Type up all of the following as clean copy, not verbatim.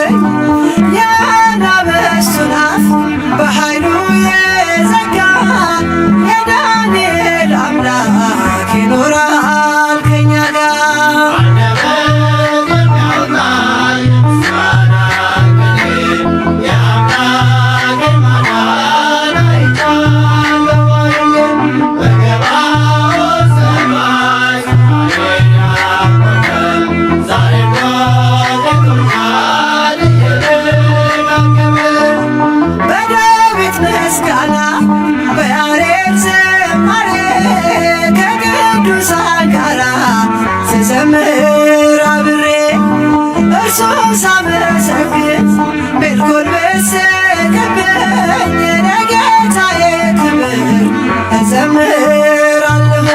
አተረፈኝ የአናብስቱን አፍ በኃይሉ የዘጋ የዳንኤል አምላክ ይኖራል ከኛ ጋር። ስዘምር አብሬ እርሱን ሳመሰግን ሜልኮል በሰቀበኝ ለጌታዬ ክብር እዘምራለሁ።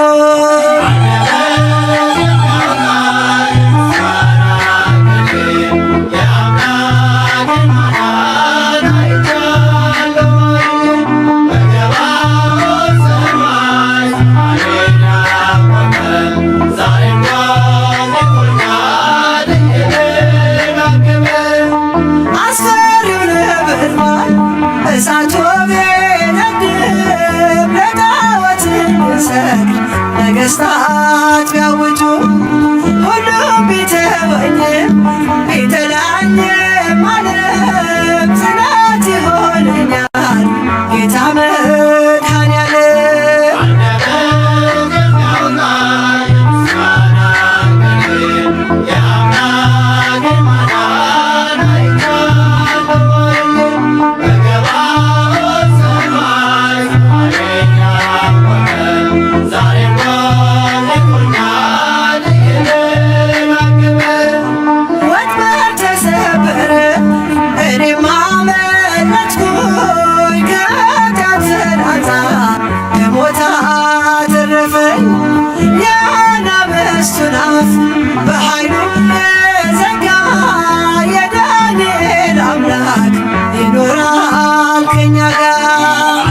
እሳቱ ቢነድም ለጣዖት ብሰግድ ነገሥታት ቢያውጁ ሁሉም ቢተወኝም ቢጠላኝም ዓለም ጽናት ይሆነኛል ጌታ መድኃኔዓለም። የአናብስቱን አፍ በኃይሉ የዘጋ የዳንኤል አምላክ ይኖራል ከኛ ጋር።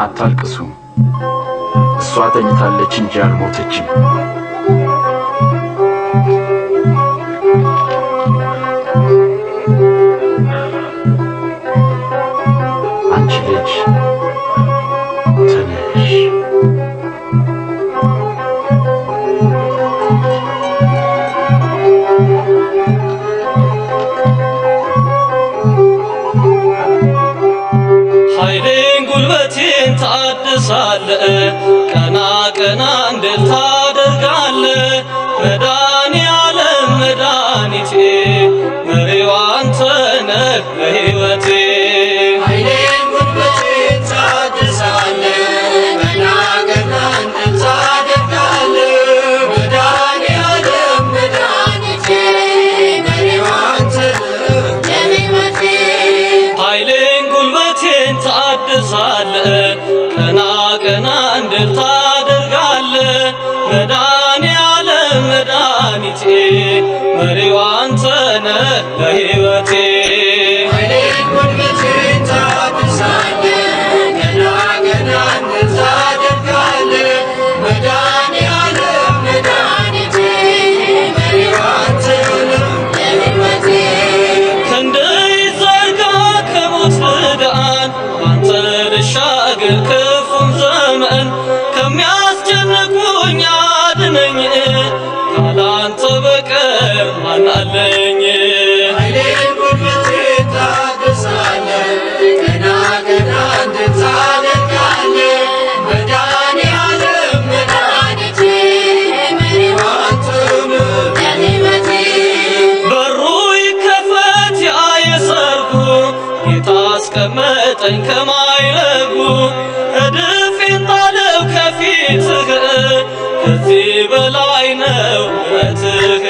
አታልቅሱ፣ እሷ ተኝታለች እንጂ አልሞተችም። አንቺ ልጅ ተነሽ። ኃይሌን ጉልበቴን ታድሳለህ፣ ቀና ቀና እንድል ታደርጋለህ። መድኃኔዓለም መድኃኒቴ መሪው አንተ ነህ ለሕይወቴ። ኃይሌን ጉልበቴን ታድሳለህ፣ ቀና ቀና እንድል ታደርጋለህ። መድኃኔዓለም መድኃኒቴ መሪው አንተ ነህ ለሕይወቴ። ኃይሌን ጉልበቴን ታድሳለህ፣ ቀና ቀና እንድል ታደርጋለህ። መድኃኔዓለም መድኃኒቴ መሪው አንተ ነህ ለሕይወቴ። ኃይሌን ጉልበቴን ታድሳለህ፣ ቀና ቀና እንድል ታደርጋለህ። መድኃኔዓለም መድኃኒቴ መሪው አንተ ነህ ለሕይወቴ። ክንድህ ይዘርጋ ከሞት ልዳን፣ ባንተ ልሻገር ክፉን ዘመን። ከሚያስጨንቁኝ አድነኝ፣ ካላንተ በቀር ማን አለኝ? ኃይሌን ጉልበቴን ታድሳለህ፣ ቀና ቀና እንድል ታደርጋለህ። መድኃኔዓለም መድኃኒቴ መሪው አንተ ነህ ለሕይወቴ። በሩ ይከፈት ያ የሰርጉ ጌታ አስቀመጠኝ ከማይረጉ እድፌን ጣለው ከፊትህ ከዚህ በላይ ነው ምሕረትህ።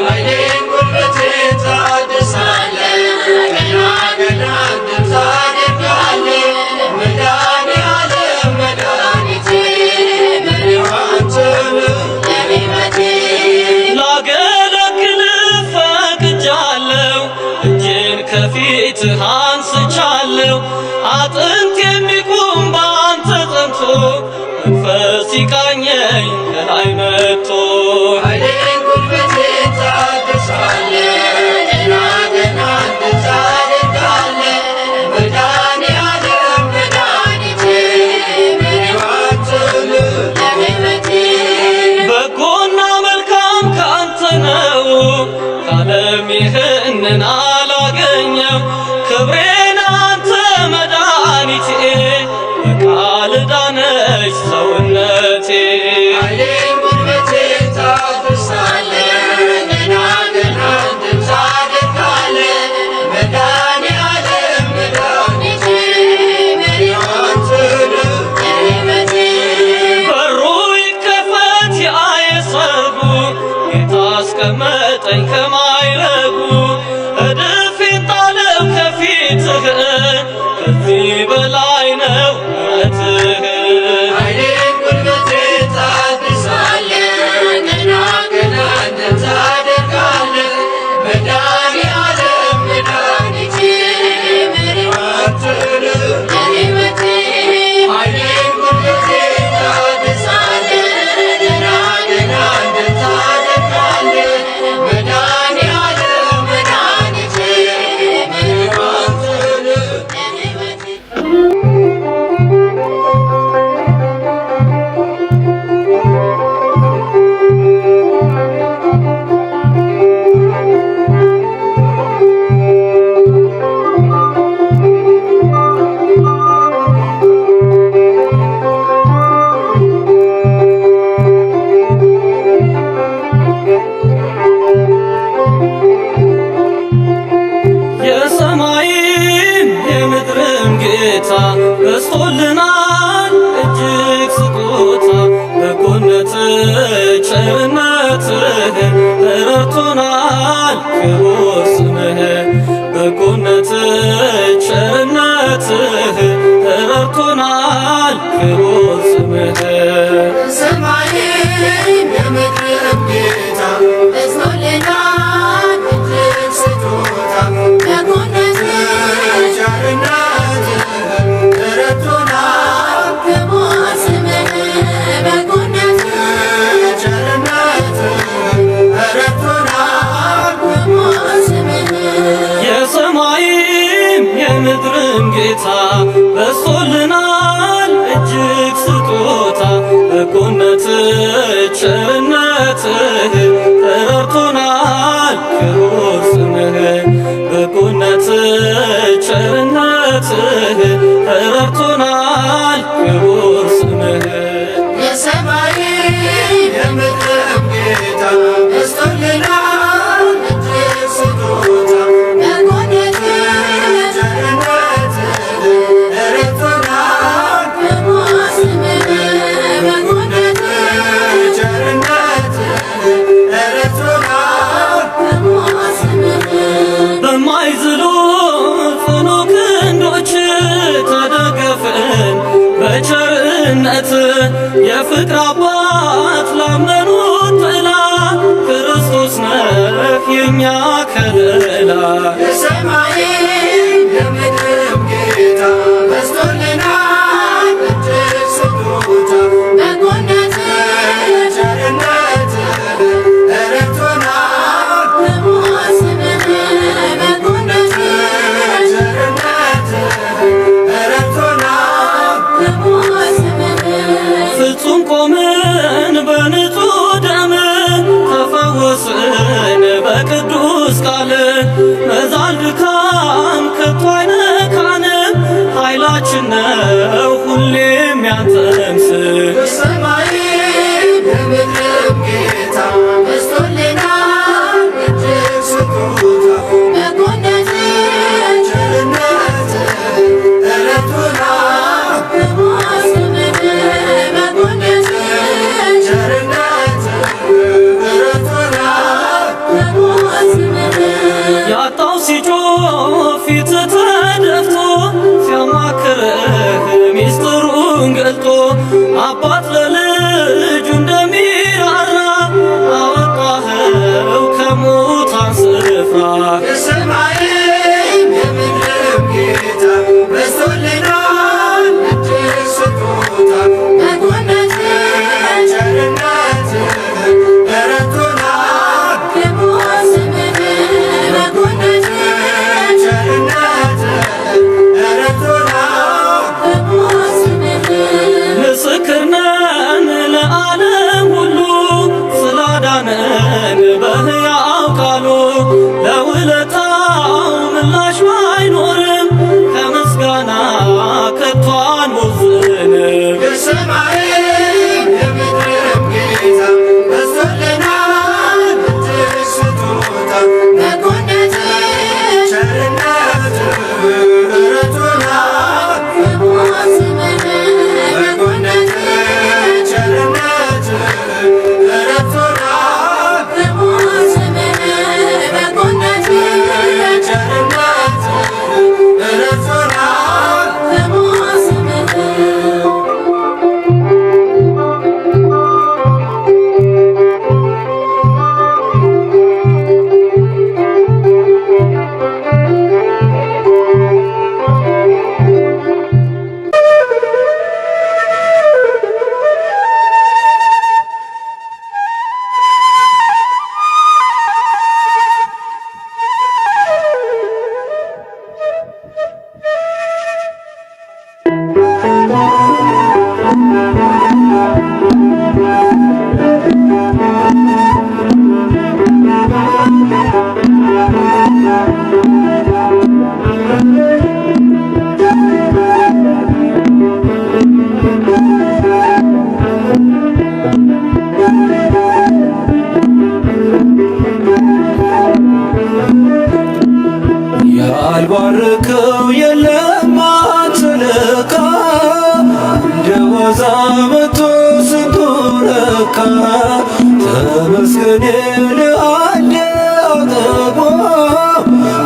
ኃይሌን ጉልበቴን ታድሳለህ ገና ገና ድል ታደርጋለህ መድኃኔዓለም መድኃኒቴ መሪዋን ለሕይወቴ ላገለግልህ ፈቅጃለሁ እጄን ከፊትህ አንስቻለሁ አጥንት የሚቆም በአንተ ጸንቶ መንፈስ ሲቃኘኝ ከላይ መጥቶ ኃይሌን ጉልበቴን ታድሳለህ ገና ገና ድል ታደርጋለህ መድኃኔዓለም መድኃኒቴ መሪዋን ለሕይወቴ በጎና መልካም ካንተ ነው ከዓለም ይህንን አላገኘው ክብሬን አንተ መድኃኒቴ በቃል ዳነች ሰውነቴ። ኃይሌን ጉልበቴን ታድሳለህ ገና ገና ድል ታደርጋለህ መድኃኔዓለም መድኃኒቴ መሪዋን ለሕይወቴ በሩ ይከፈት የሰርጉ ጌታ አስቀመጠኝ ከማይረጉ እድፌን ጣለው ከፊትህ ከዚህ በላይ ነው ምሕረትህ። ኃይሌን ጉልበቴን ታድሳለህ ገና ገና ድል ታደርጋለህ መድኃኔዓለም መድኃኒቴ መሪዋን ለሕይወቴ ኃይሌን ጉልበቴን ታድሳለህ ገና ገና ድል ታደርጋለህ መድኃኔዓለም መድኃኒቴ መሪዋን ለሕይወቴ የሰማይም የምድርም ጌታ በዝቶልናል እጅግ ስጦታ በጎነትህ ቸርነትህ ረድቶናል ክቡር ስምህ በጎነትህ ቸርነትህ ረድቶናል ክቡር ስምህ ሰማይም የምድርም ጌታ በዝቶልናል እጅግ ስጦታ በጎነትህ ቸርነትህ ረድቶናል ክቡር ስምህ በጎነትህ ቸርነትህ ረድቶናል ክቡር ስምህ የሰማይም የምድርም ጌታ በዝቶልናል እጅግ ስጦታ በጎነትህ ቸርነትህ ረድቶናል ክቡር ስምህ በጎነትህ ቸርነትህ ረድቶናል ክቡር ስምህ የሰማይም የምድርም ጌታ በዝቶልናል እጅግ ስጦታ በጎነትህ ቸርነትህ ረድቶናል ክቡር ስምህ በጎነትህ ቸርነትህ ረድቶናል ክቡር ስምህ በማይዝሉ ጽኑ ክንዶች ተደገፍን በቸርነት የፍቅር አባት ላመኑት ጥላ ክርስቶስ ነህ የኛ ከለላ የሰማይም የምድርም ጌታ በዝቶልናል እጅግ ስጦታ በጎነትህ ቸርነትህ ረድቶናል ክቡር ስምህ በጎነትህ ቸርነትህ ረድቶናል ክቡር ስምህ ፍጹም ቆምን በንጹሕ ደም ተፈወስን በቅዱስ ቃል መዛል ድካም ተመስገን አለ አጠግቦ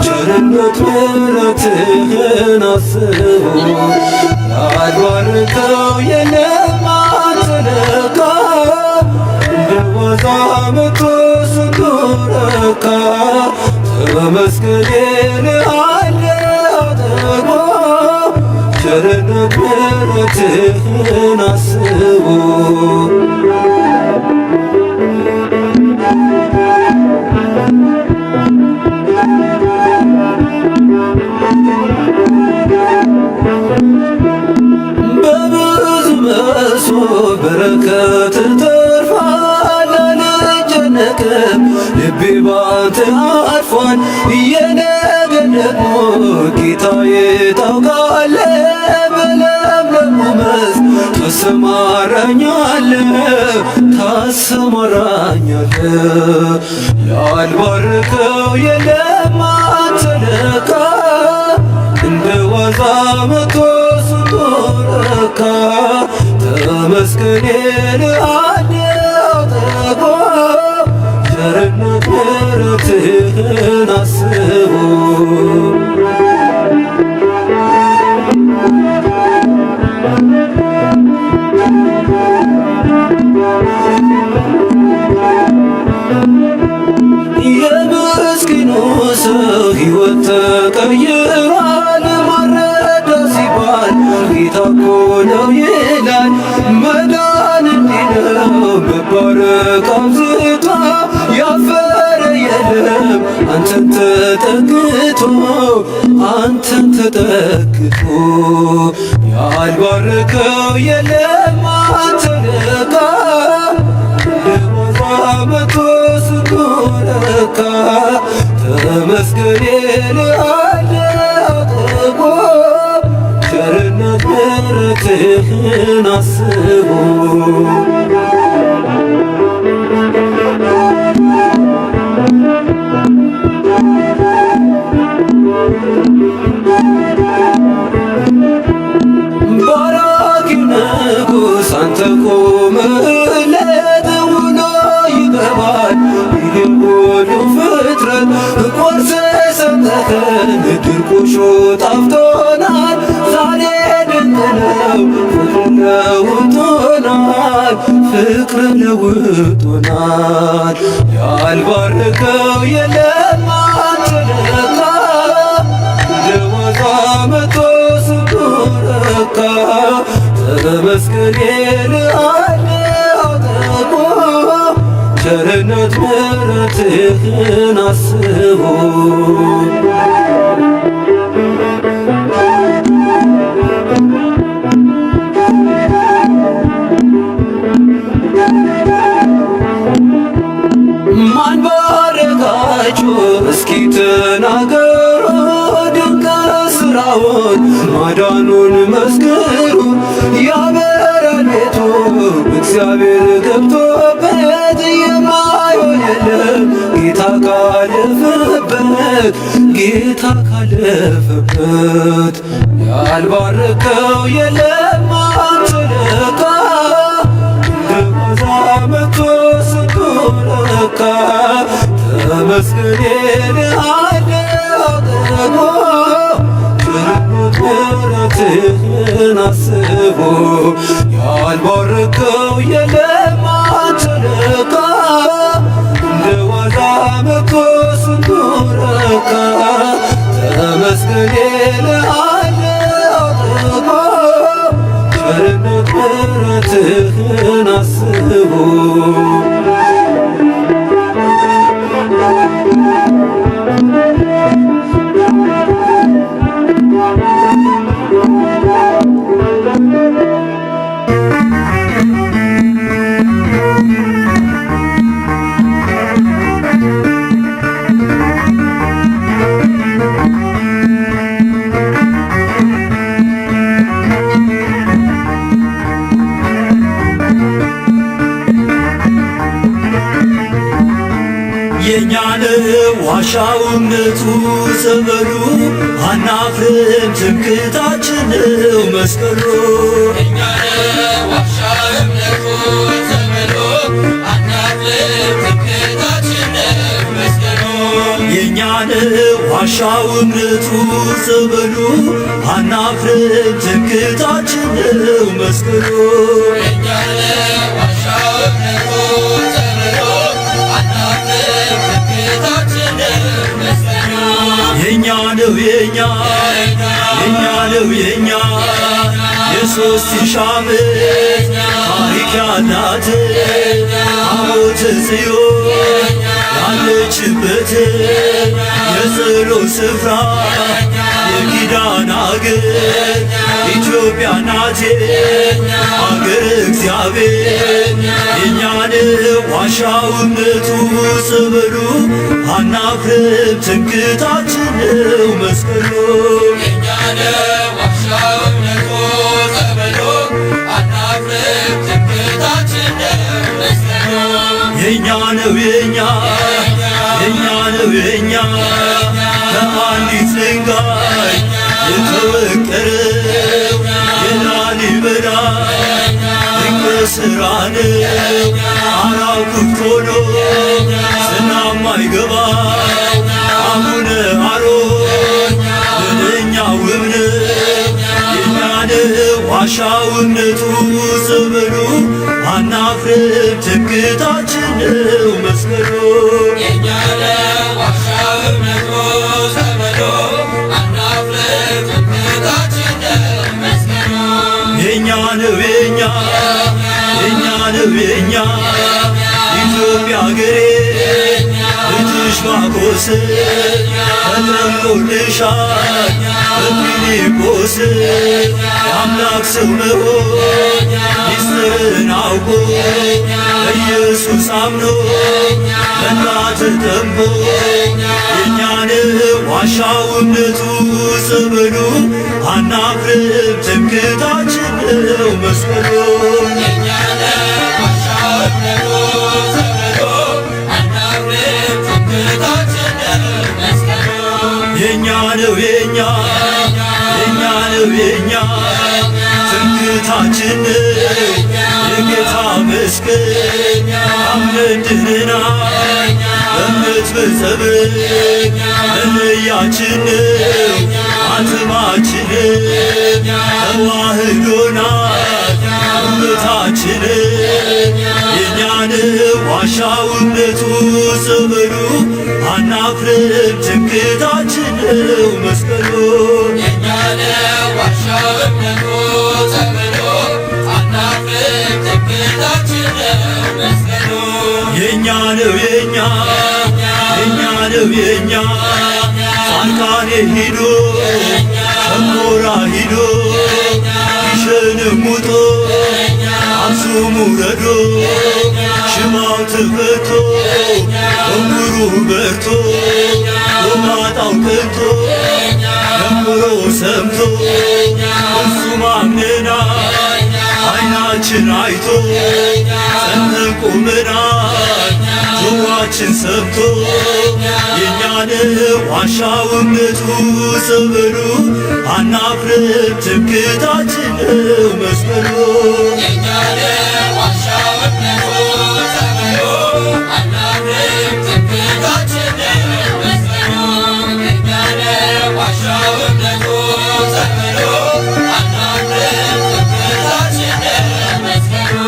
ቸርነት ምሕረትህን አስቦ ያልባርከው የለም አንተ ለካ እንደ ዋዛ መቶ ስንቱ ረካ ተመስገን አለ አጠግቦ ቸርነት ምሕረትህን አስቦ በብዙ መሶብ በረከት ተርፏል አልጨነቅም ልቤ ባንተ አርፏል የነገን ደግሞ ጌታዬ ታውቃለህ በለምለሙ መስክ ታሰማራኛለህ ያልባርከው የለም አንተ ለካ እንደ ዋዛ መቶ ስንቱ ረካ ተመስገን አለ አጠግቦ ቸርነት ምሕረትህን አስቦ የምስኪኑ ሰው ሕይወት ተቀይሯል ማረዳ ሲባል ጌታ እኮ ነው ይላል መዳን እንዲህ ነው መባረክ አብዝቶ ያፈረ የለም አንተን ተጠግቶ ያልባረከው የለም አንተ ለካ መቶ ስንቱ ረካ ተመስገን አለ አጠግቦ ቸርነት ምሕረትህን አስቦ ባራኪው ንጉሥ አንተ ቆመህለት ውሎ ይገባል ይህም ሁሉ ፍጥረት ቆርሰህ ሰጠኸን ድርቆሾ ጣፍቶናል ዛሬ ድንቅ ነው ፍቅር ለውጦናል ያልባረከው የለም አንተ ለካ እንደዋዛ መቶ ስንቱ ረካ ተመስገን አለ አጠግቦ ቸርነት ምሕረትህን አስቦ ማን ባረካችሁ እስኪ ተናገሩ ድንቅ ስራውን ማዳኑን መስክሩ ያበራል ቤቱ እግዚአብሔር ገብቶበት የማይሆን የለም ጌታ ካለፈበት ያልባረከው የለም አንተ ለካ እንደዋዛ መቶ ስንቱ ረካ ተመስገን አለ አጠግቦ ቸርነት ምሕረትህን አስቦ ያልባረከው የለም አንተ ለካ እንደዋዛ መቶ ስንቱ ረካ ተመስገን አለ አጠግቦ ቸርነት ምሕረትህን አስቦ የኛን ዋሻው እምነቱ ጸበሉ አናፍርም ትምክህታችን ነው መስቀሉ የኛን ዋሻው እምነቱ ጸበሉ አናፍርም ትምክህታችን ነው ዋሻው እምነቱ ጸበሉ አናፍርም ትምክህታችን ነው መስቀሉ የኛ ነው ዋሻው እምነቱ ጸበሉ አናፍርም ትምክህታችን ነው መስቀሉ የኛ ነው የኛ ነው የኛ የሦስት ሺህ ዓመት ታሪክ ያላት ታቦተ ጽዮን ያለችበት የጸሎት ስፍራ የኪዳን አገር ኢትዮጵያ ናት አገር እግዚአብሔር የኛ ነው ዋሻው እምነቱ ጸበሉ አናፍርም ትምክህታችን ነው መስቀሉ የኛ ነው ዋሻው እምነቱ ጸበሉ አናፍርም ትምክህታችን ነው መስቀሉ የኛ ነው የኛ ነው የኛ ከአንዲት ድንጋይ የተወቀረው የላሊበላ ድንቅ ሥራ ነው አራው ክፍት ሆኖ ዝናብ ማይገባው አቡነ አሮን ምንኛ ውብ ነው የኛ ነው ዋሻው እምነቱ ጸበሉ አናፍርም ትምክህታችን ነው መስቀሉ የኛ ነው ዋሻው እምነቱ ጸበሉ አናፍርም ትምክህታችን ነው መስቀሉ የኛ ነው የኛ ነው የኛ ኢትዮጵያ አገሬ ልጅሽ ማርቆስ ተጠምቆልሻል በፊልጶስ የአምላክ ሰው መሆን ሚስጥርን አውቆ ኢየሱስ አምኖ መጣ ተጠምቆ የኛ ነው ዋሻው እምነቱ ጸበሉ አናፍርም ትምክህታችን ነው መስቀሉ የኛ ነው ዋሻው እምነቱ ጸበሉ አናፍርም ትምክህታችን ነው መስቀሉ የኛ ነው የኛ ነው የኛ ትምክህታችን የጌታ መስቀል አምነን ድነናል በእምነት በጸበል መለያችን ነው ማተማችን ተዋህዶናል እምነታችን የኛ ነው ዋሻው እምነቱ ጸበሉ አናፍርም ትምክህታችን ነው መስቀሉ የኛ ነው ዋሻው እምነቱ ጸበሉ አናፍርም ትምክህታችን ነው መስቀሉ የኛ ነው የኛ ነው የኛ ጻድቃኔ ሂዶ ሸንኮራ ሂዶ ግሸንም ውጦ አክሱም ውረዶ ሽባው ተፈቶ ዕውሩ በርቶ ጎባጣው ቀንቶ ደምሮ ሰምቶ እሱም አምነናል ዓይናችን አይቶ ጸንተን ቆመናል ጆሯችን ሰምቶ የኛ ነው ዋሻው እምነቱ ጸበሉ አናፍርም ትምክህታችን ነው መስቀሉ የኛ ነው ዋሻው እምነቱ ጸበሉ አናፍርም ትምክህታችን ነው መስቀሉ የኛ ነው ዋሻው እምነቱ ጸበሉ አናፍርም ትምክህታችን ነው መስቀሉ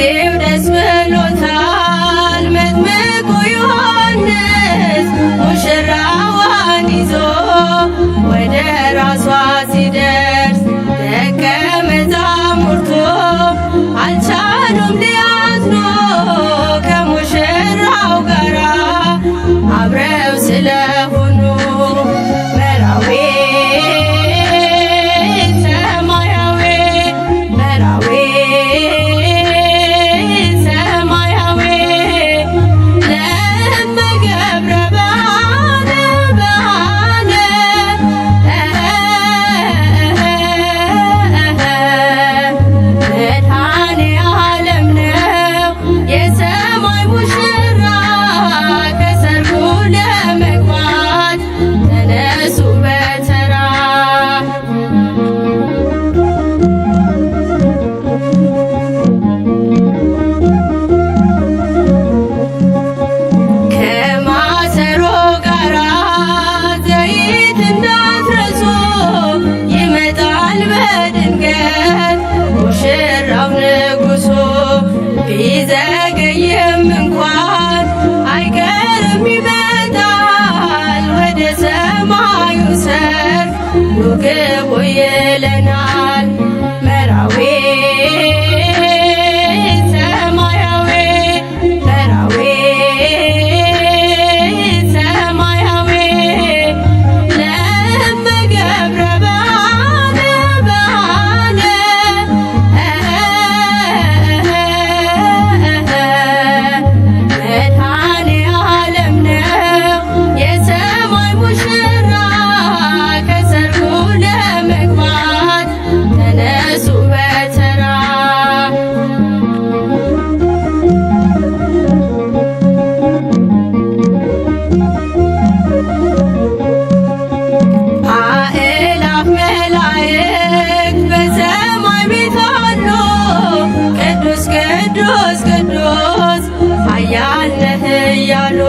ፈጣሪው ደስ ብሎታል መጥምቁ ዮሐንስ ሙሽራዋን ይዞ ወደ ራሷ ሲደርስ ደቀ መዛሙርቱ አልቻሉም ሊያዝኑ ከሙሽራው ጋራ አብረው ስለሆኑ መራዊ ሰማያዊ መራዊ ሰማያዊ ለመገብረ በዓለ በዓለ መድኃኔ ዓለም ነው የሰማይ ሙሽራ ከሰርጉ ለመግባት ተነሱ በተራ ከማሰሮ ጋራ ዘይት እንዳትረሱ ይመጣል በድንገት ሙሽራው ንጉሡ ቢዘገይም እንኳን አይቀርም ይመጣል ወደ ሰማዩ ሰርግ ኑ ግቡ ይለናል መራዊ ሰማያዊ መራዊ ሰማያዊ ለመገብረ በዓለ በዓለ መድኃኔ ዓለም ነው የሰማይ ሙሽራ ከሰርጉ ለመግባት ተነሱ በተራ አእላፍ መላእክት በሰማይ ቤት አሉ ቅዱስ ቅዱስ ቅዱስ ኃያል ነህ እያሉ